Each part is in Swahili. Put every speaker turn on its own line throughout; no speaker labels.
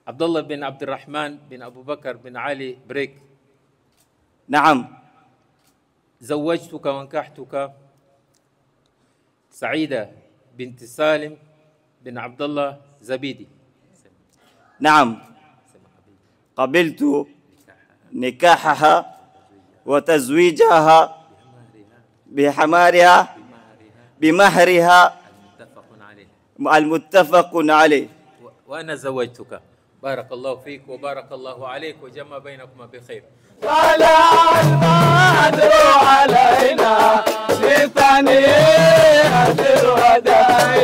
عبد الله بن عبد الرحمن بن أبو بكر بن علي بريك.
نعم.
زوجتك وانكحتك سعيدة بنت سالم بن عبد الله زبيدي.
نعم. قبلت نكاحها وتزويجها بمهرها المتفق عليه.
وأنا زوجتك. بارك الله فيك وبارك الله عليك وجمع بينكما بخير.
طلع البدر علينا لثنية الوداع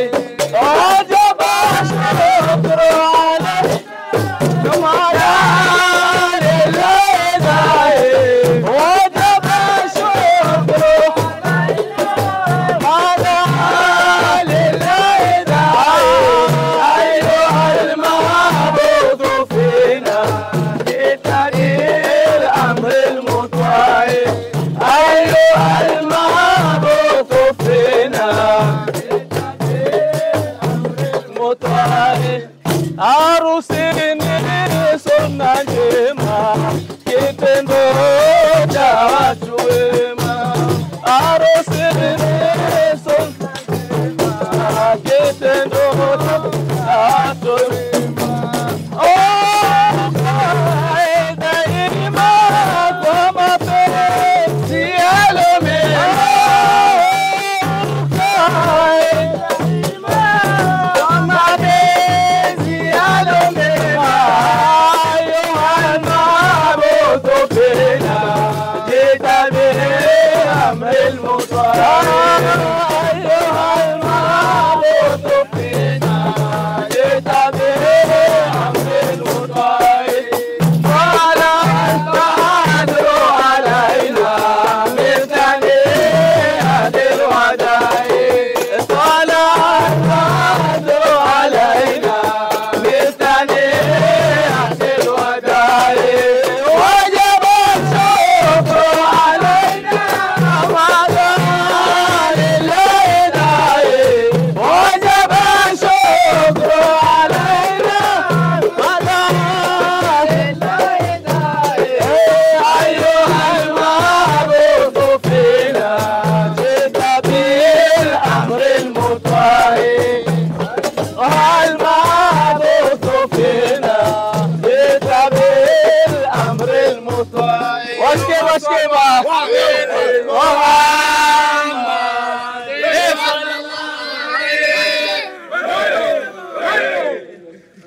وجب الشكر علينا جمال الوداع وجب الشكر علينا للوداع أيها المعبود فينا لتنير أمر المطاع أيها المعبود فينا لتنير أمر المطاع عروسيني سنة جمع كتندو جواتشوما عروسيني سنة جمع كتندو جواتشوما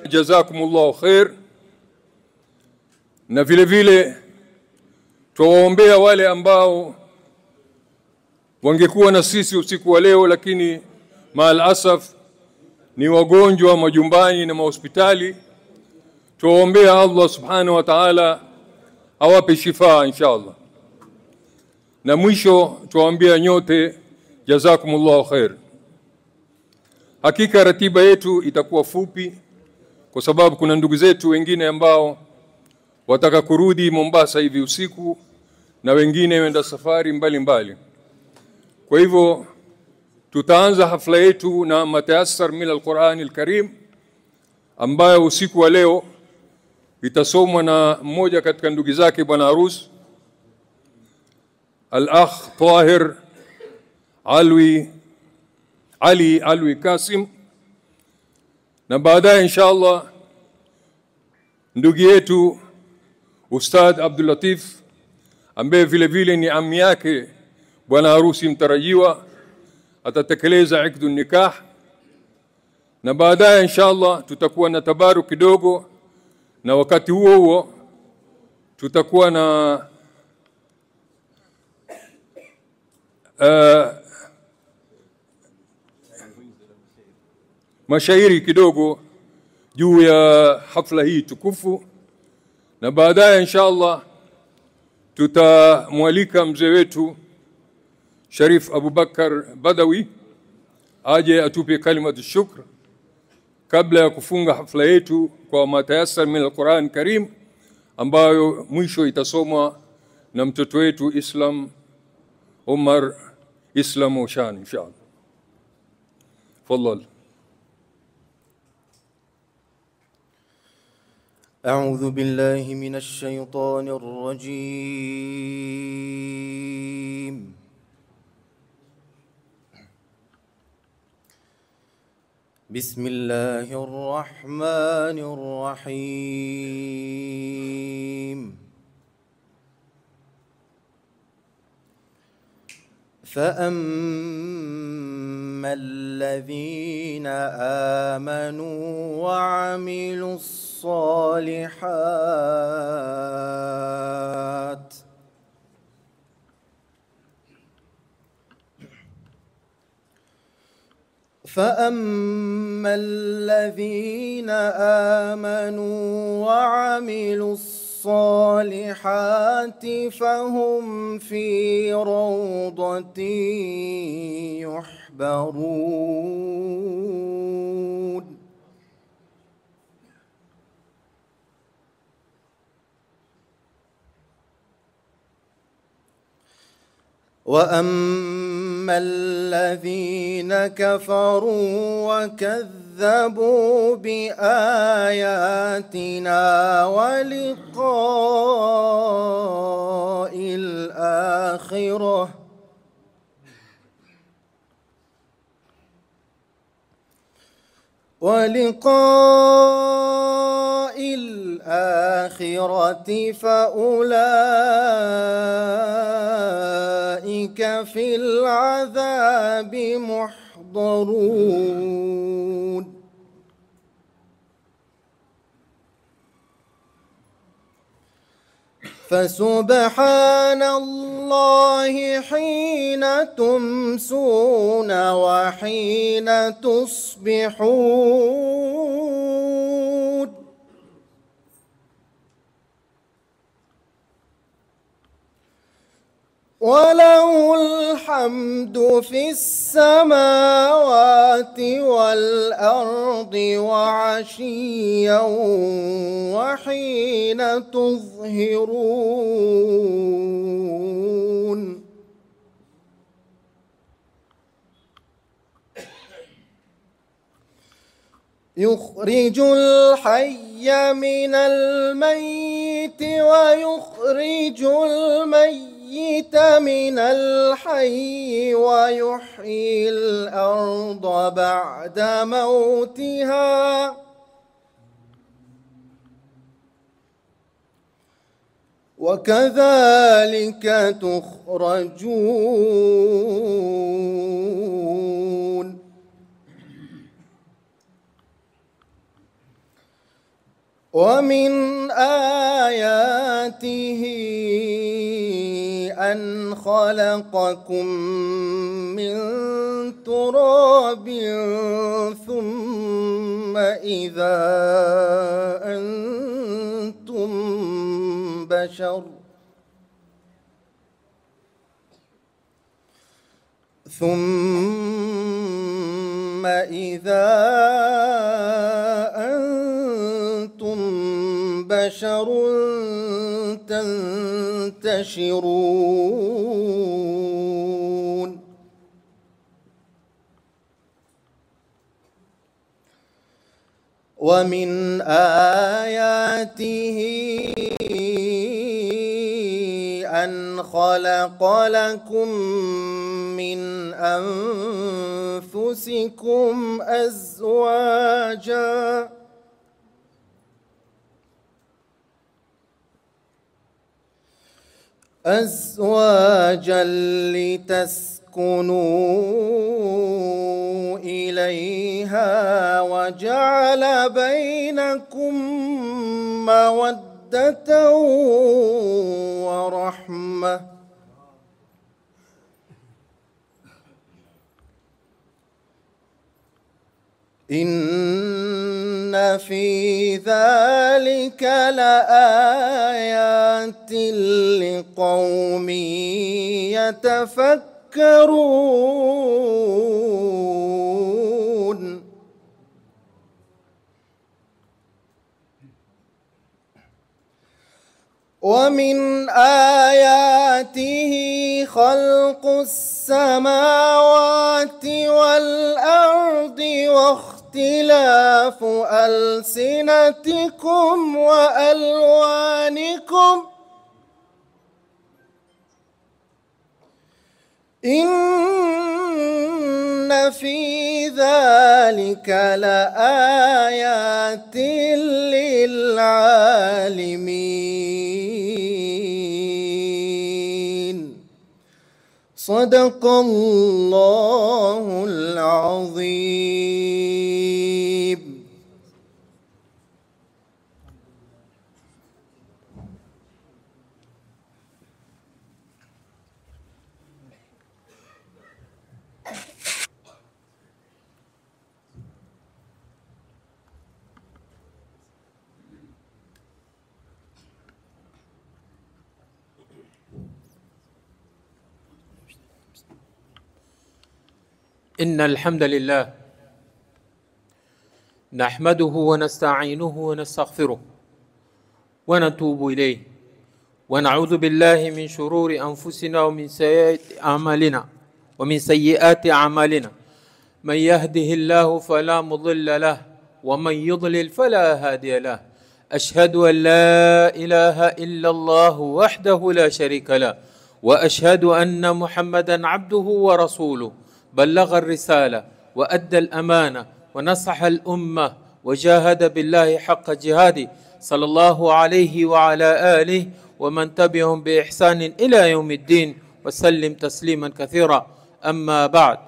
Jazakumullahu khair. Na vile vile tuwaombea wale ambao wangekuwa na sisi usiku wa leo lakini maal asaf ni wagonjwa majumbani na mahospitali. Tuwaombea Allah subhanahu wa ta'ala awape shifa inshallah. Na mwisho tuwaombea nyote jazakumullahu khair. Hakika ratiba yetu itakuwa fupi kwa sababu kuna ndugu zetu wengine ambao wataka kurudi Mombasa hivi usiku na wengine wenda safari mbalimbali. Kwa hivyo tutaanza hafla yetu na matayassar min al-Qur'an al-Karim ambayo usiku wa leo itasomwa na mmoja katika ndugu zake bwana harusi al-akh Tahir Ali Alwi Kasim, na baadaye inshallah ndugu yetu Ustadh Abdul Latif ambaye vile vile ni ammi yake bwana harusi mtarajiwa atatekeleza ikdu nikah, na baadaye inshallah tutakuwa na tabaru kidogo, na wakati huo huo tutakuwa na mashairi kidogo juu ya hafla hii tukufu, na baadaye inshallah tutamwalika mzee wetu Sharif Abubakar Badawi aje atupe kalimatu shukr kabla ya kufunga hafla yetu kwa matayassar min al-Qur'an Karim ambayo mwisho itasomwa na mtoto wetu Islam Umar Islam Ushan inshallah. Fadhal.
أعوذ بالله من الشيطان الرجيم. بسم الله الرحمن الرحيم. فأما الذين آمنوا وعملوا الصالحات فهم في روضة يحبرون. وأما الذين كفروا وكذبوا بآياتنا ولقاء الآخرة فأولئك في العذاب محضرون. فسبحان الله حين تمسون وحين تصبحون. وله الحمد في السماوات والأرض وعشيا وحين تظهرون. يخرج الحي من الميت ويخرج الميت من الحي ويحيي الأرض بعد موتها وكذلك تخرجون. ومن آياته أن خلقكم من تراب ثم إذا أنتم بشر تنتشرون. ومن آياته أن خلق لكم من أنفسكم أزواجا لتسكنوا إليها وجعل بينكم مودة ورحمة إن في ذلك لآيات لقوم يتفكرون. ومن آياته خلق السماوات والأرض واختلاف اختلاف ألسنتكم وألوانكم إن في ذلك لآيات للعالمين. صدق الله العظيم.
إن الحمد لله نحمده ونستعينه ونستغفره ونتوب إليه ونعوذ بالله من شرور أنفسنا ومن سيئات أعمالنا من يهده الله فلا مضل له ومن يضلل فلا هادي له. أشهد أن لا إله إلا الله وحده لا شريك له وأشهد أن محمدا عبده ورسوله بلغ الرسالة وأدى الأمانة ونصح الأمة وجاهد بالله حق جهاده صلى الله عليه وعلى آله ومن تبعهم بإحسان إلى يوم الدين وسلم تسليما كثيرا. أما بعد،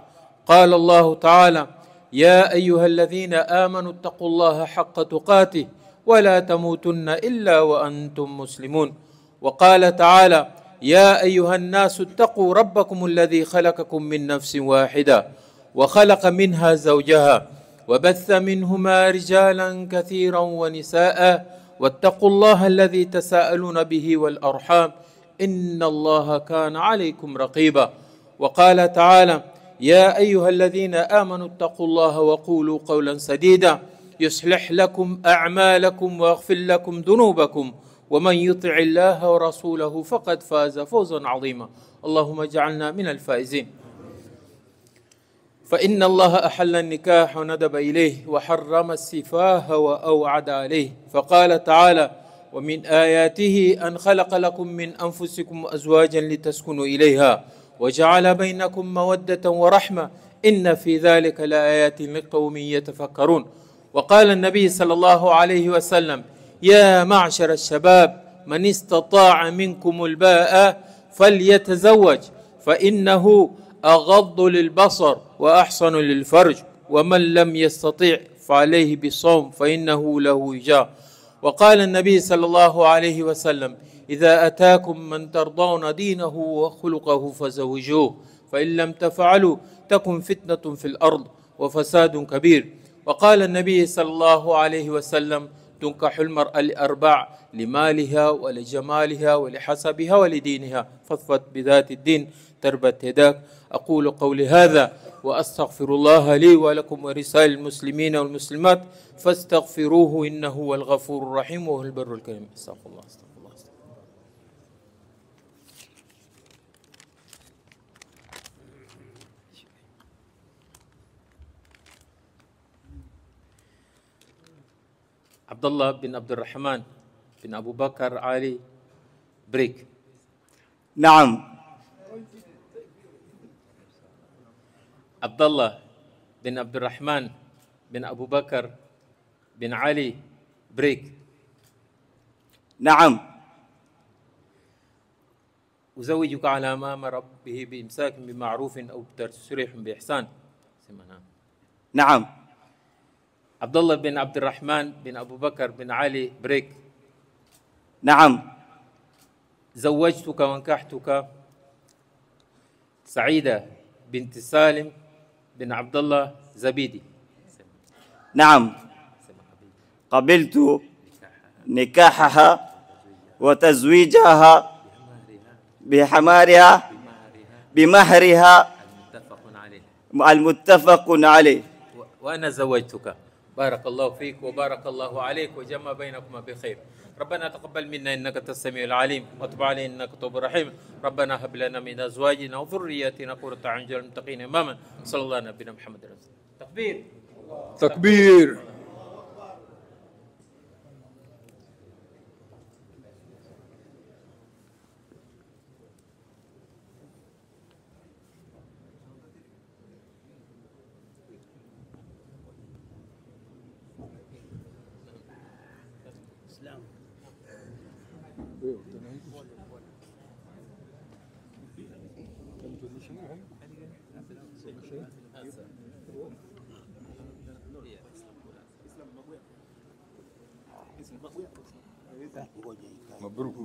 قال الله تعالى: يا أيها الذين آمنوا اتقوا الله حق تقاته ولا تموتن إلا وأنتم مسلمون. وقال تعالى: يا أيها الناس اتقوا ربكم الذي خلقكم من نفس واحدة وخلق منها زوجها وبث منهما رجالا كثيرا ونساء واتقوا الله الذي تساءلون به والأرحام إن الله كان عليكم رقيبا. وقال تعالى: يا أيها الذين آمنوا اتقوا الله وقولوا قولا سديدا يصلح لكم أعمالكم ويغفر لكم ذنوبكم ومن يطع الله ورسوله فقد فاز فوزا عظيما. اللهم اجعلنا من الفائزين. فإن الله أحل النكاح وندب إليه وحرم السفاه وأوعد عليه. فقال تعالى: ومن آياته أن خلق لكم من أنفسكم أزواجا لتسكنوا إليها وجعل بينكم مودة ورحمة إن في ذلك لآيات لقوم يتفكرون. وقال النبي صلى الله عليه وسلم: يا معشر الشباب من استطاع منكم الباء فليتزوج فإنه أغض للبصر وأحسن للفرج ومن لم يستطيع فعليه بالصوم فإنه له وجاء. وقال النبي صلى الله عليه وسلم: إذا أتاكم من ترضون دينه وخلقه فزوجوه فإن لم تفعلوا تكن فتنة في الأرض وفساد كبير. وقال النبي صلى الله عليه وسلم: تنكح المرأة لأربع: لمالها ولجمالها ولحسبها ولدينها فاظفر بذات الدين تربت يداك. أقول قولي هذا وأستغفر الله لي ولكم ورسائل المسلمين والمسلمات فاستغفروه إنه هو الغفور الرحيم وهو البر الكريم. استغفر الله استغفر الله. عبد الله بن عبد الرحمن بن أبو بكر علي بريك.
نعم.
عبد الله بن عبد الرحمن بن أبو بكر بن علي بريك.
نعم.
أزوجك على ما أمر به بإمساك بمعروف أو بتسريح بإحسان.
نعم.
عبد الله بن عبد الرحمن بن أبو بكر بن علي بريك.
نعم.
زوجتك وانكحتك سعيدة بنت سالم بن عبد الله زبيدي.
نعم. قبلت نكاحها وتزويجها بمهرها المتفق عليه.
وأنا زوجتك. بارك الله فيك وبارك الله عليك وجمع بينكما بخير. ربنا تقبل منا إنك أنت السميع العليم وتب علينا إنك التواب الرحيم. ربنا هب لنا من أزواجنا وذرياتنا قرة أعين واجعلنا للمتقين إماما. صلى الله على نبينا محمد. تكبير.
Takbir. Mabruk.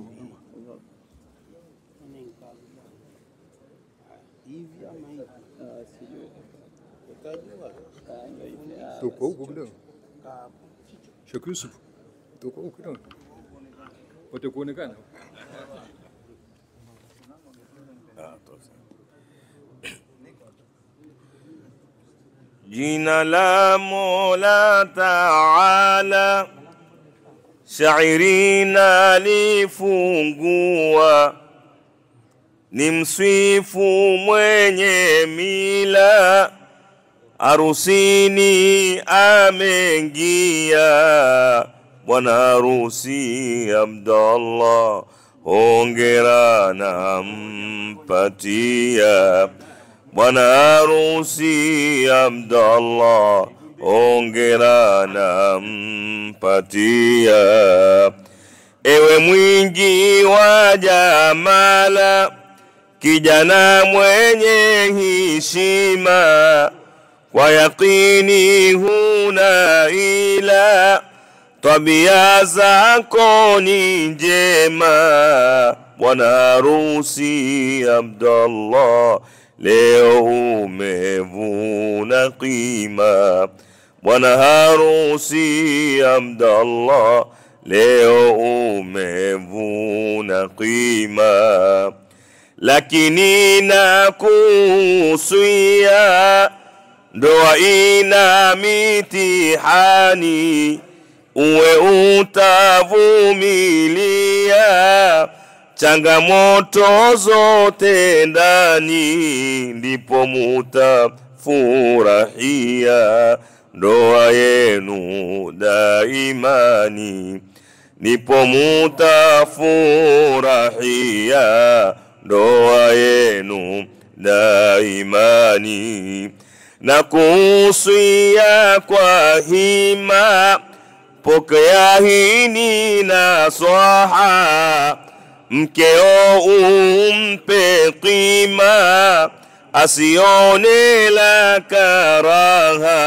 Tuko huko kidogo. Sheikh Yusuf. Tuko huko kidogo. Wote kuonekana.
Jina la Mola Taala shairi nalifungua, ni msifu mwenye mila, arusini amengia bwana harusi Abdallah, hongera nampatia bwana harusi Abdallah, hongera nampatia. Ewe mwingi wa jamala, kijana mwenye heshima, kwa yakini huna ila, tabia zako ni njema bwana harusi Abdallah, leo umevuna qima bwana harusi Abdallah, leo umevuna qima. Lakini nakuhusia, ndoa ina mitihani, uwe utavumilia changamoto zote ndani, ndipo mutafurahia ndoa yenu daimani, ndipo mutafurahia ndoa yenu daimani. Na kuhusia kwa hima, pokea hini nasaha, mkeo umpe qima, asione la karaha,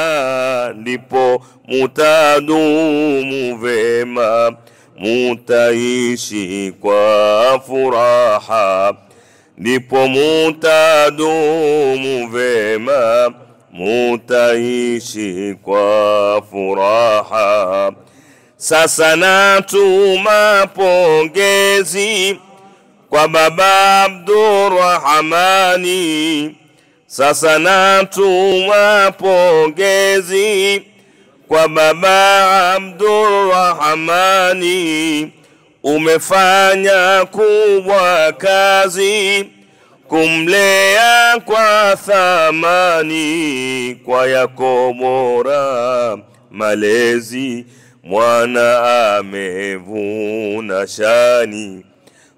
ndipo mutadumu vema, mutaishi kwa furaha, ndipo mutadumu vema, mutaishi kwa furaha. Sasa natuma pongezi kwa baba Abdurrahmani, sasa natuma pongezi kwa baba Abdurrahmani, umefanya kubwa kazi kumlea kwa thamani, kwa yako bora malezi mwana amevuna shani,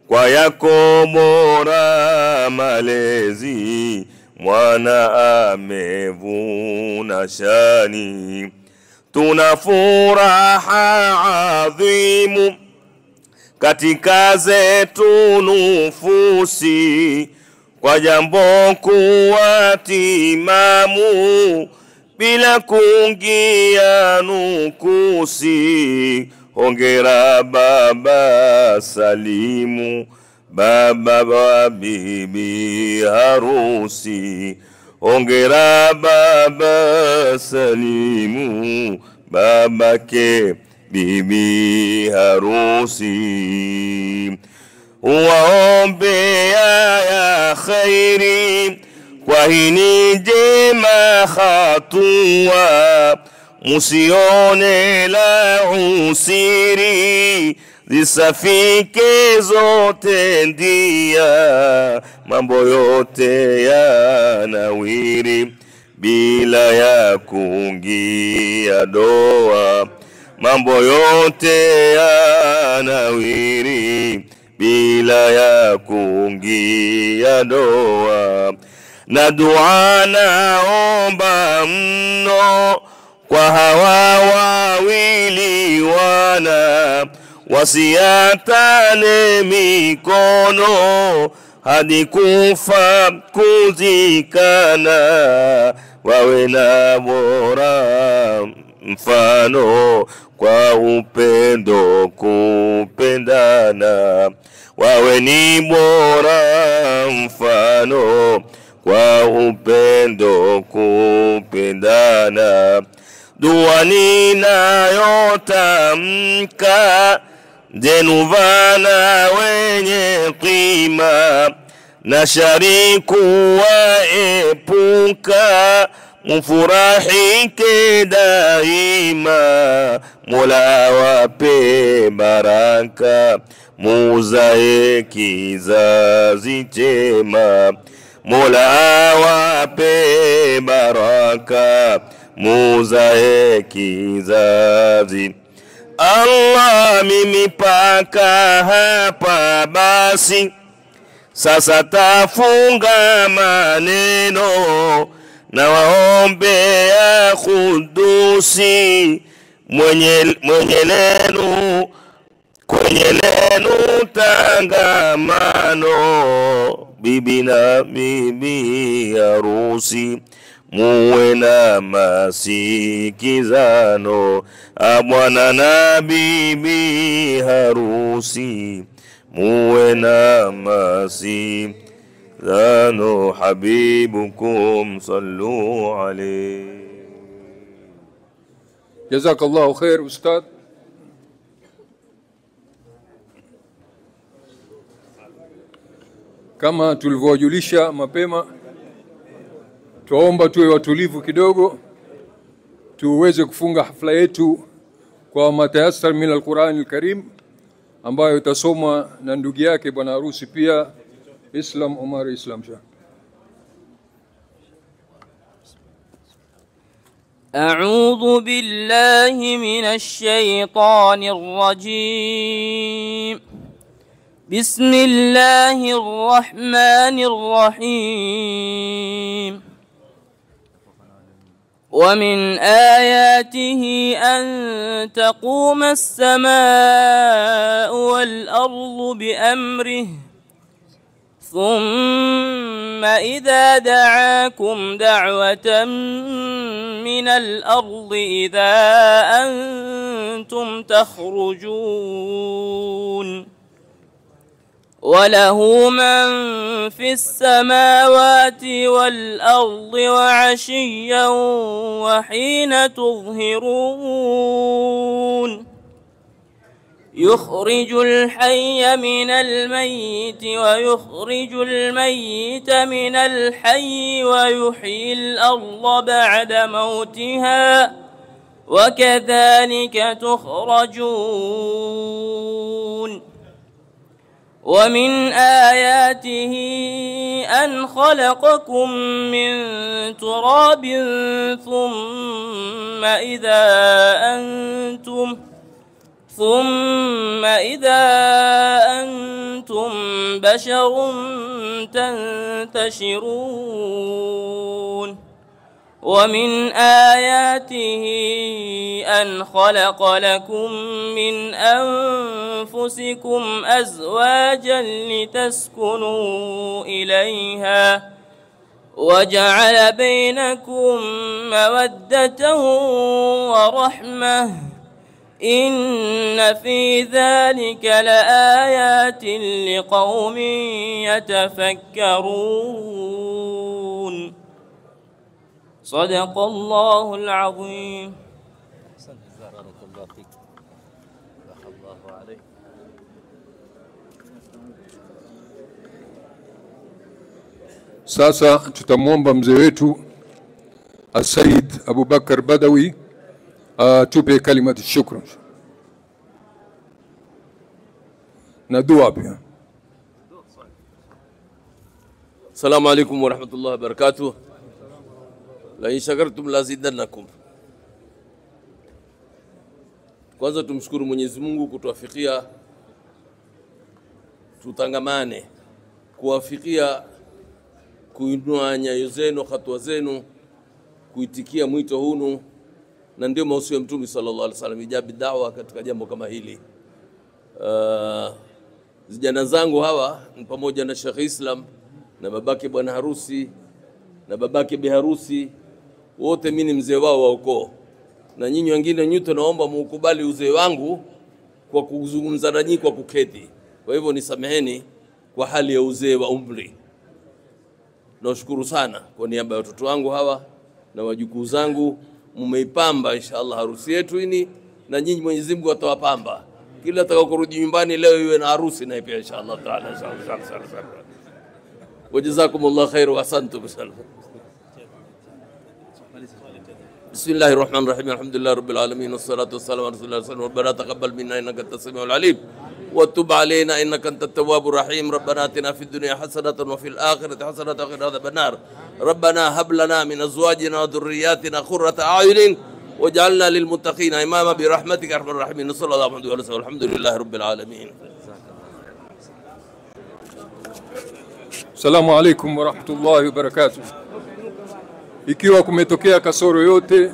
kwa yako bora malezi mwana amevuna shani. Tuna furaha adhimu katika zetu nufusi, kwa jambo kuwa timamu bila kuingia nukusi. Hongera baba Salimu, baba wa bibi harusi. Hongera baba Salimu, babake bibi harusi. Waombea ya khairi kwa hini jema hatua, musione la usiri, zisafike zote ndia, mambo yote ya nawiri bila ya kuingia doa, mambo yote yanawiri bila ya kuingia doa. Na dua naomba mno kwa hawa wawili wana, wasiatane mikono hadi kufa kuzikana, wawe na bora mfano kwa upendo kupendana, wawe ni bora mfano kwa upendo kupendana. Dua ninayotamka zenu vana wenye qima, na shariku waepuka mufurahike daima. Mola wape baraka muzae kizazi chema, Mola wape baraka muzae kizazi. Allah, mimi paka hapa basi, sasa tafunga maneno, na waombea Kudusi mwenye lenu kwenye lenu tangamano. Bibi na bibi harusi muwe na masikizano, bwana na bibi harusi muwe na masikizano. Habibukum sallu alayhi.
Jazakallahu khair ustad. Kama tulivyojulisha mapema, tuomba tuwe watulivu kidogo tuweze kufunga hafla yetu kwa matayassar min al-Qur'an al-Karim, ambayo itasomwa na ndugu yake bwana harusi pia Islam Omar Islam Shah.
أعوذ بالله من الشيطان الرجيم. بسم الله الرحمن الرحيم. ومن آياته أن تقوم السماء والأرض بأمره، ثم إذا دعاكم دعوة من الأرض إذا أنتم تخرجون. وله من في السماوات والأرض وعشيا وحين تظهرون، يخرج الحي من الميت ويخرج الميت من الحي ويحيي الأرض بعد موتها وكذلك تخرجون. ومن آياته أن خلقكم من تراب ثم إذا أنتم بشر تنتشرون. ومن آياته أن خلق لكم من أنفسكم أزواجا لتسكنوا إليها وجعل بينكم مودة ورحمة، إن في ذلك لآيات لقوم يتفكرون. صدق الله العظيم.
Sasa tutamwomba mzee wetu Said Abubakar Badawi tupe kalimati shukran na dua pia.
Assalamu alaikum wa rahmatullahi wa barakatuh. la in shakartum lazidannakum. Kwanza tumshukuru Mwenyezi Mungu kutuafikia tutangamane, kuafikia kuinua nyayo zenu, hatua zenu, kuitikia mwito hunu, na ndio mausio ya Mtume sallallahu alaihi wasallam, ijabi da'wa katika jambo kama hili. Vijana zangu hawa ni pamoja na Sheikh Islam na babake bwana harusi na babake bi harusi, wote mimi ni mzee wao wa ukoo, na nyinyi wengine nyote naomba muukubali uzee wangu kwa kuzungumza na nyinyi kwa kuketi. Kwa hivyo nisameheni kwa hali ya uzee wa umri. Nashukuru sana kwa niaba ya watoto wangu hawa na wajukuu zangu, mmeipamba inshallah harusi yetu hii, na nyinyi Mwenyezi Mungu atawapamba. Kila atakayorudi nyumbani leo iwe na harusi na pia inshallah taala. Inshallah. Wajazakumullahu khair wa asantum bisallam. Bismillahir Rahmanir Rahim. Alhamdulillahi Rabbil Alamin. Wassalatu wassalamu ala Rasulillah sallallahu alaihi wasallam. Rabbana taqabbal minna innaka antas samiul alim wa tub alaina innaka antat tawwabur rahim. Rabbana atina fid dunya hasanatan wa fil akhirati hasanatan wa qina adhaban nar. Rabbana hab lana min azwajina wa dhurriyyatina qurrata a'yunin waj'alna lil muttaqina imama bi rahmatika arhamar rahimin. Sallallahu alaihi wa sallam. Alhamdulillahi Rabbil Alamin.
Assalamu alaikum wa rahmatullahi wa barakatuh. Ikiwa kumetokea kasoro yote,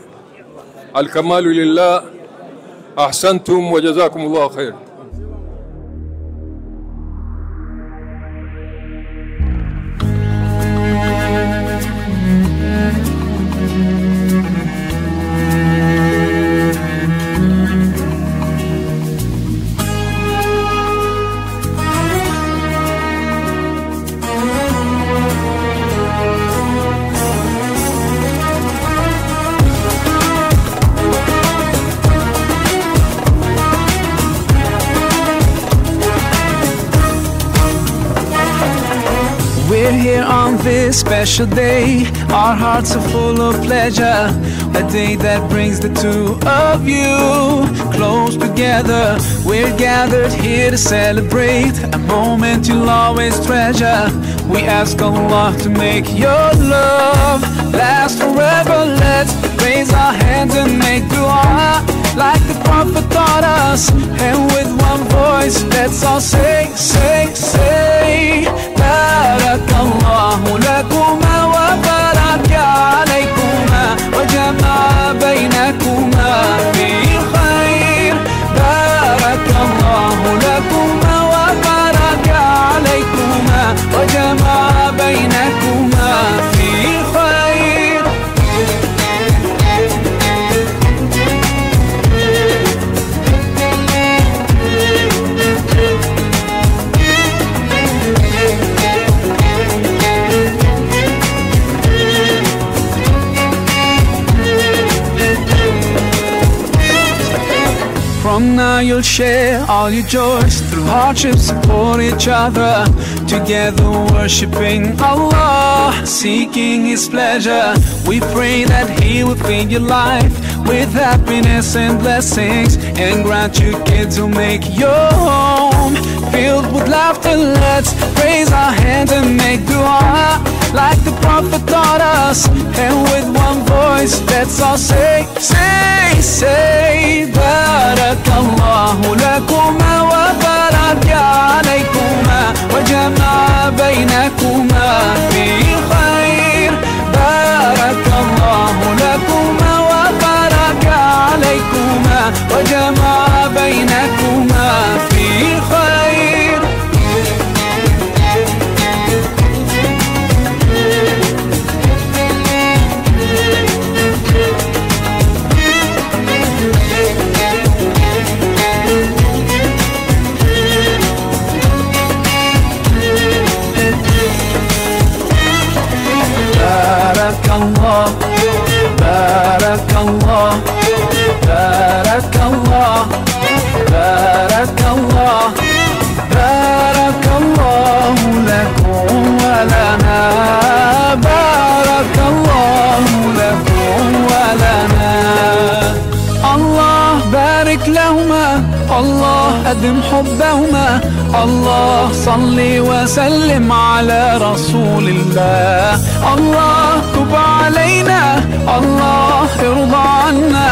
alkamalu lillah, ahsantum wa jazakumullahu khair.
We're here on this special day. Our hearts are full of pleasure. A day that brings the two of you close together. We're gathered here to celebrate a moment you'll always treasure. We ask Allah to make your love last forever. Let's raise our hands and make dua like the Prophet taught us. And with one voice, let's all say, say, say, Barakallahu lakuma wa baraka alaykuma wa jama'a baynakuma fi khair. Barakallahu lakuma wa baraka alaykuma wa jama'a baynakuma fi khair. From now you'll share all your joys. Through hardships support each other. Together worshipping Allah, seeking His pleasure. We pray that He will fill your life with happiness and blessings, and grant you kids who make your home filled with laughter. Let's raise our hands and make dua like the Prophet taught us. And with one voice, let's all say, say, say, Barakallahu lakuma wa baraka alaykuma wa jama'a baynakuma fi khair. Barakallahu lakuma wa baraka alaykuma wa jama'a baynakuma fi khair. ندم حبهما. الله صل وسلم على رسول الله. الله تب علينا، الله ارضى عنا،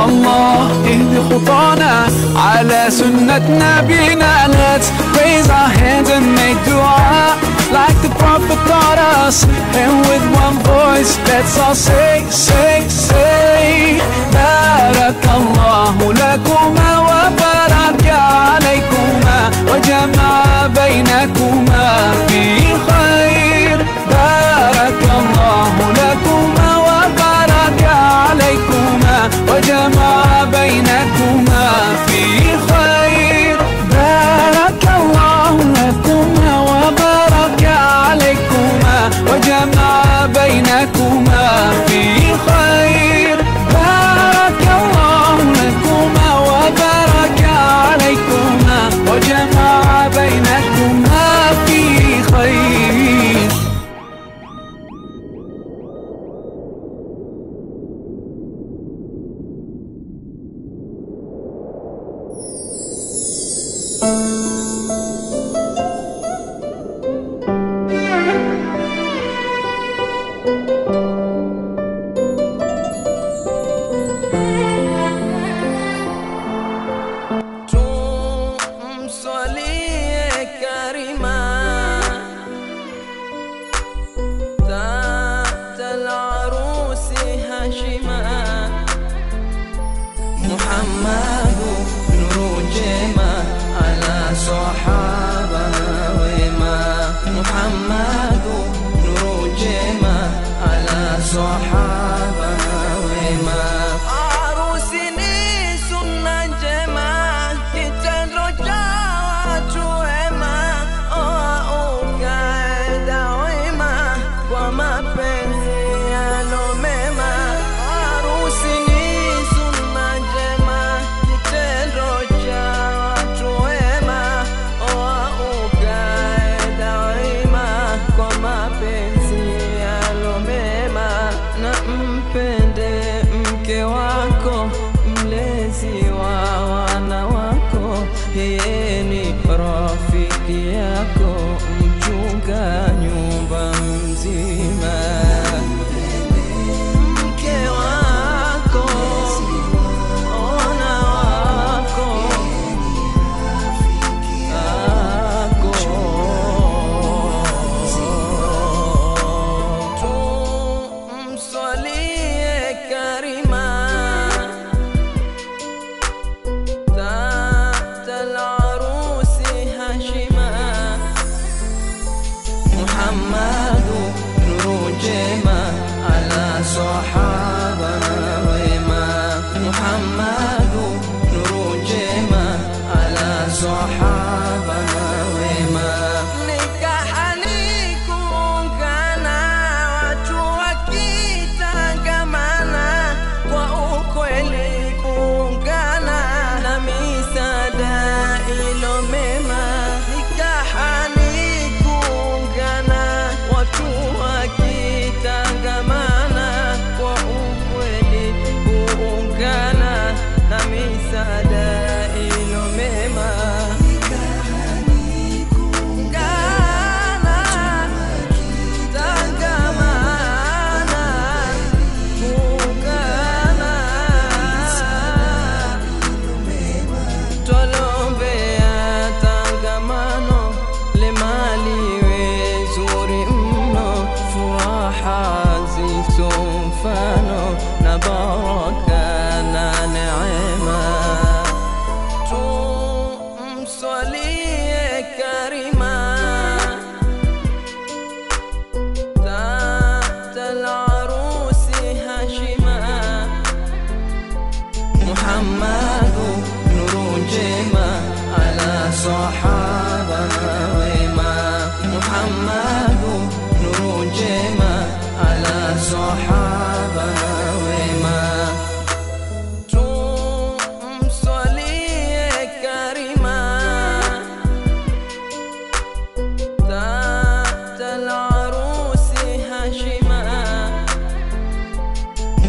الله اهد خطانا على سنة نبينا. Let's raise our hands and make dua like the Prophet taught us, and with one voice let's all say, say, say Barakallahu lakuma wa baraka alaykuma wa jama'a baynakuma fi khair. Barakallahu lakuma wa baraka alaykuma wa jama'a baynakuma fi khair. Barakallahu lakuma wa baraka alaykuma wa jama'a baynakuma fi khair. Barakallahu lakuma wa baraka alaykuma wa jama'a baynakuma fi khair.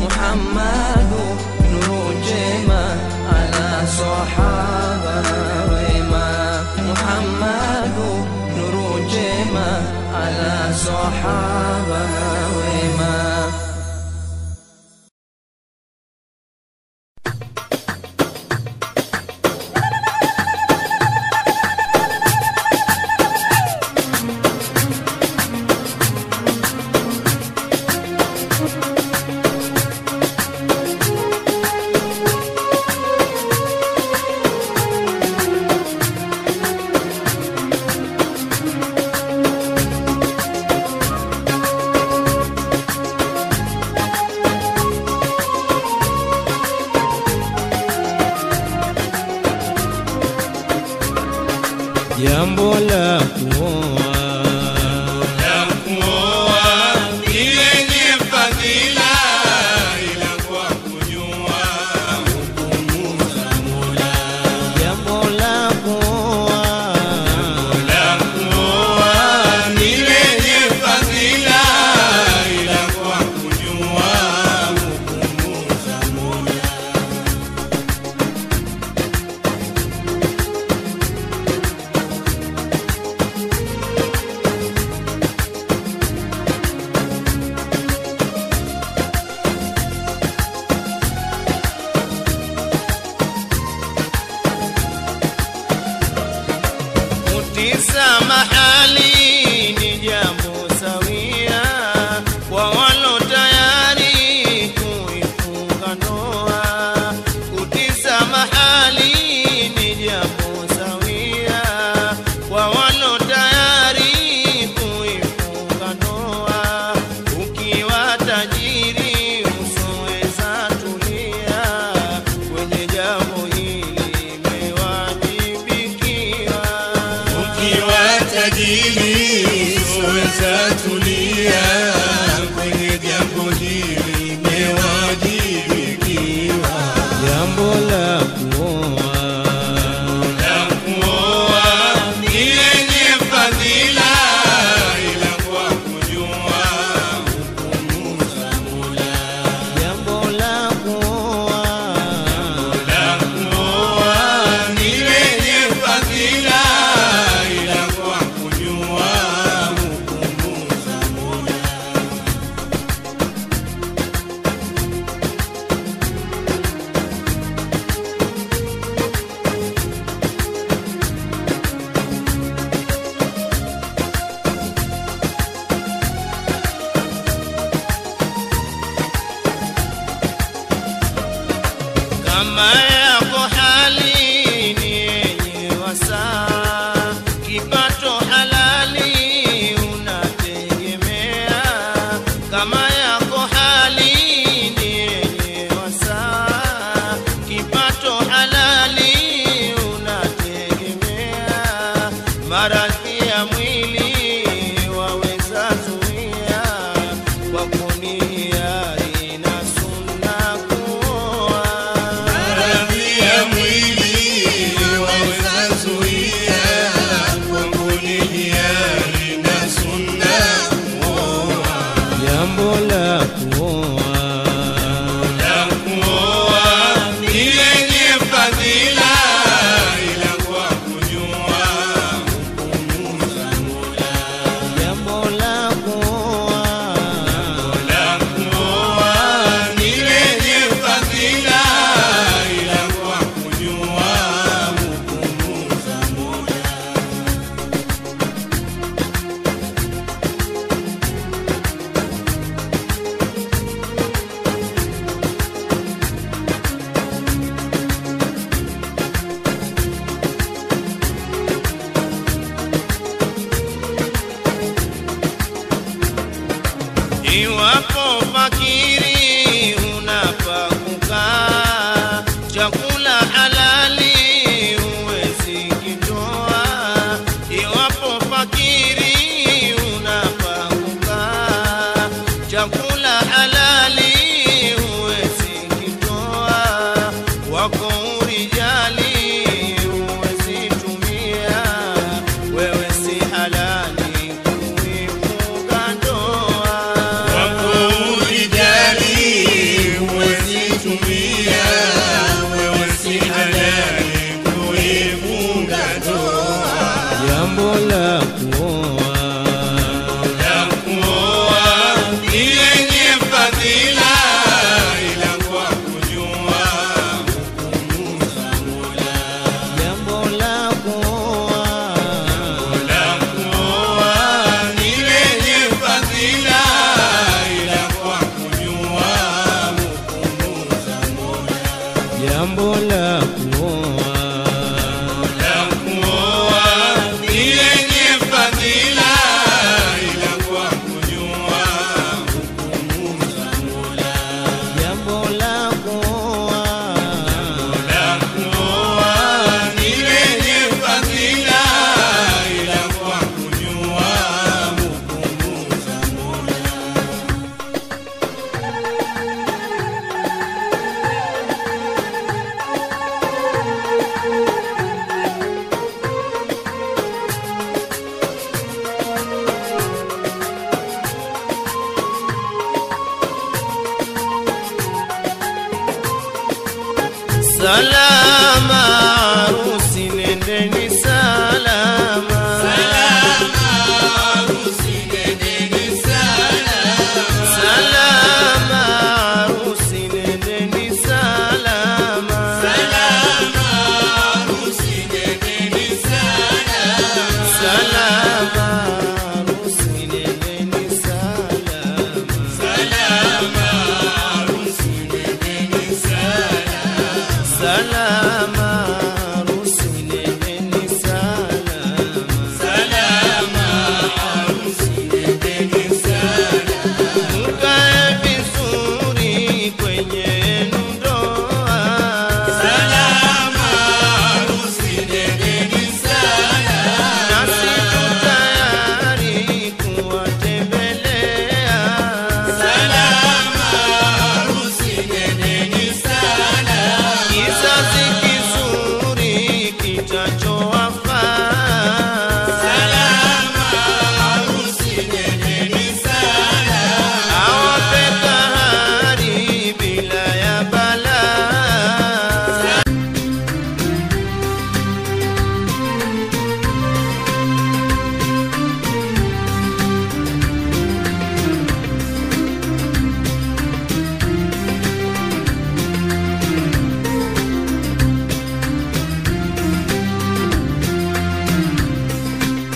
Muhammadu nuru jema ala sahaba wema
masahaba wema.
Jambo la kuoa ni lenye fadhila, ila kwa kujua hukumu za Mola.
Jambo la kuoa
ni lenye fadhila, ila kwa kujua hukumu za Mola.
kutisa mahali ni jambo sawia kwa walo tayari kuifunga ndoa. Kutisa mahali ni jambo sawia kwa walo tayari kuifunga ndoa. Ukiwa tajiri usoweza tulia, kwenye jambo hili imewajibikiwa.
Ukiwa tajiri usoweza tulia, kwenye jambo hili imewajibikiwa.
Jambo la kuoa
ni lenye fadhila, ila kwa kujua hukumu za Mola.
jambo la kuoa
Ni lenye fadhila, ila kwa kujua hukumu za Mola.
kama yako hali ni yenye wasaa, kipato halali unategemea. Kama yako hali ni yenye wasaa, kipato halali unategemea. Maradhi ya mwili waweza zuia kwa kuniari na sunna kuoa.
Maradhi ya mwili waweza zuia kwa kunihiari na sunna kuoa.
Jambo la kuoa
Ni lenye fadhila, ila kwa kujua hukumu za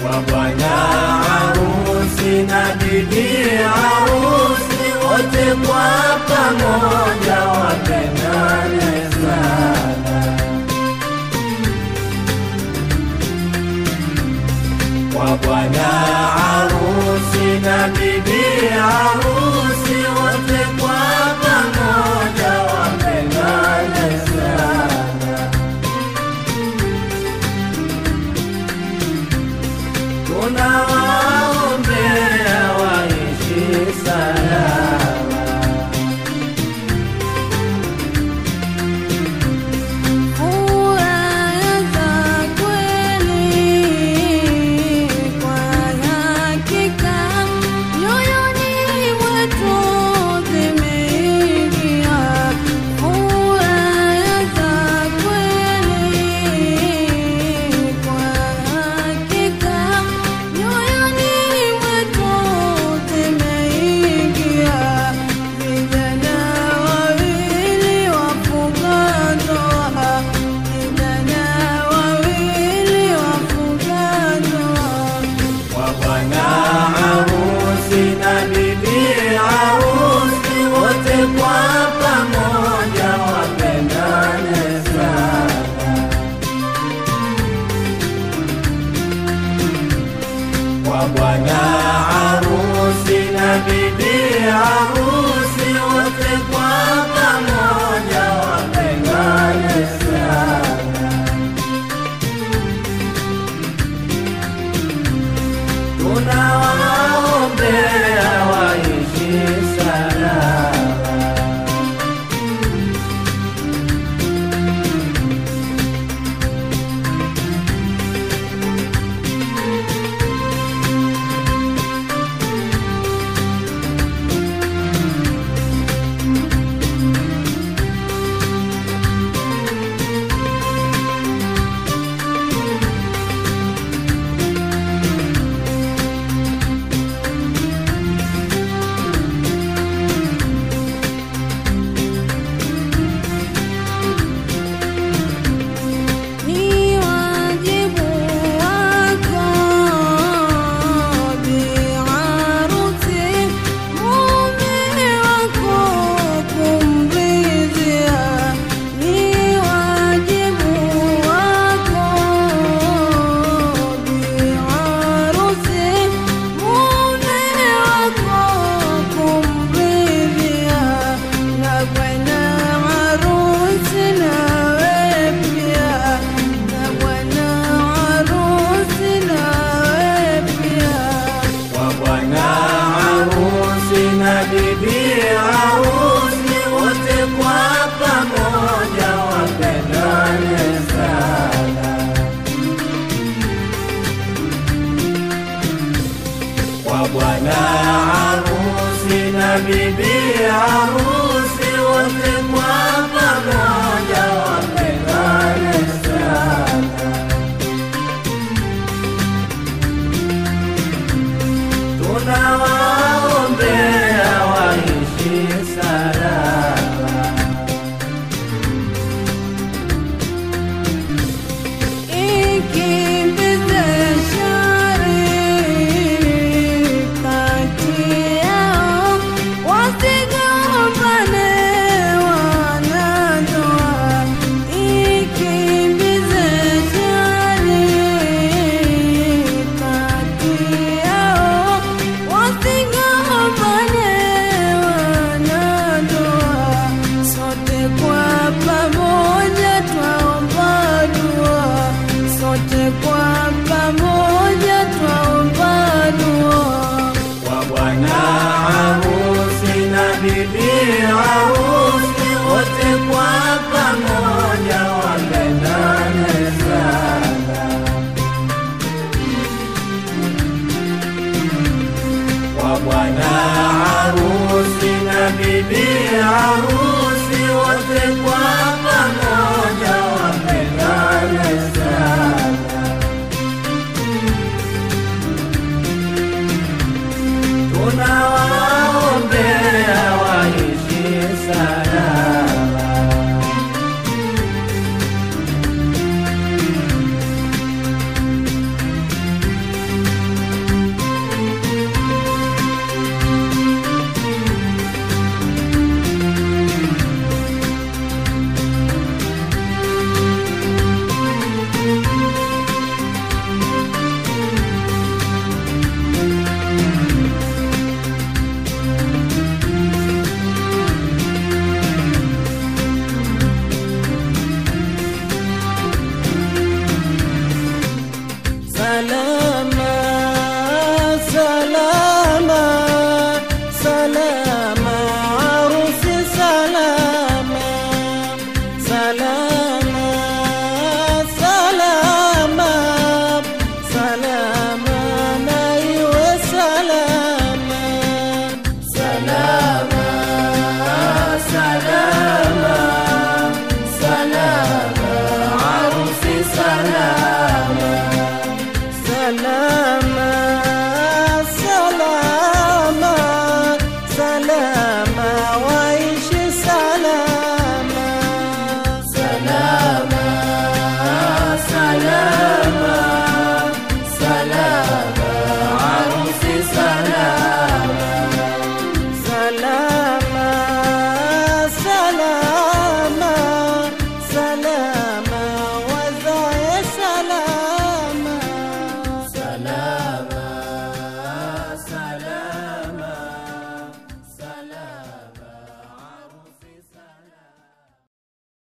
kwa bwana harusi na bibi harusi wote kwa pamoja wapendane sana. Kwa bwana harusi na bibi harusi wote kwa pamoja wapendane sana. Tunawaombea waishi salama.
Furaha za kweli kwa hakika nyoyoni mwetu zimeingia. Furaha za kweli kwa hakika nyoyoni mwetu zimeingia. Vijana wawili wafunga ndoa, vijana wawili wafunga ndoa.
Kwa bwana harusi na bibi harusi wote kwa pamoja wapendane sana. Kwa bwana harusi na bibi harusi wote kwa pamoja wapendane sana. Tunawaombea waishi salama.
Ni wajibu wako bi harusi mume wako kumridhia. Ni wajibu wako bi harusi mume wako kumridhia. Na bwana harusi nawe pia, na bwana harusi nawe pia.
Kwa bwana harusi na bibi harusi wote kwa pamoja wapendane sana. Kwa bwana harusi na bibi harusi wote kwa pamoja wapendane sana. Tunawaombea waishi salama.
Ikimbize shari kati yao, wasigombane wanandoa. Ikimbize shari kati yao, wasigombane wanandoa. Sote kwa pamoja twaomba dua, sote kwa pamoja twaomba dua.
Kwa bwana harusi na bibi harusi wote kwa pamoja wapendane sana. Kwa bwana harusi na bibi harusi wote kwa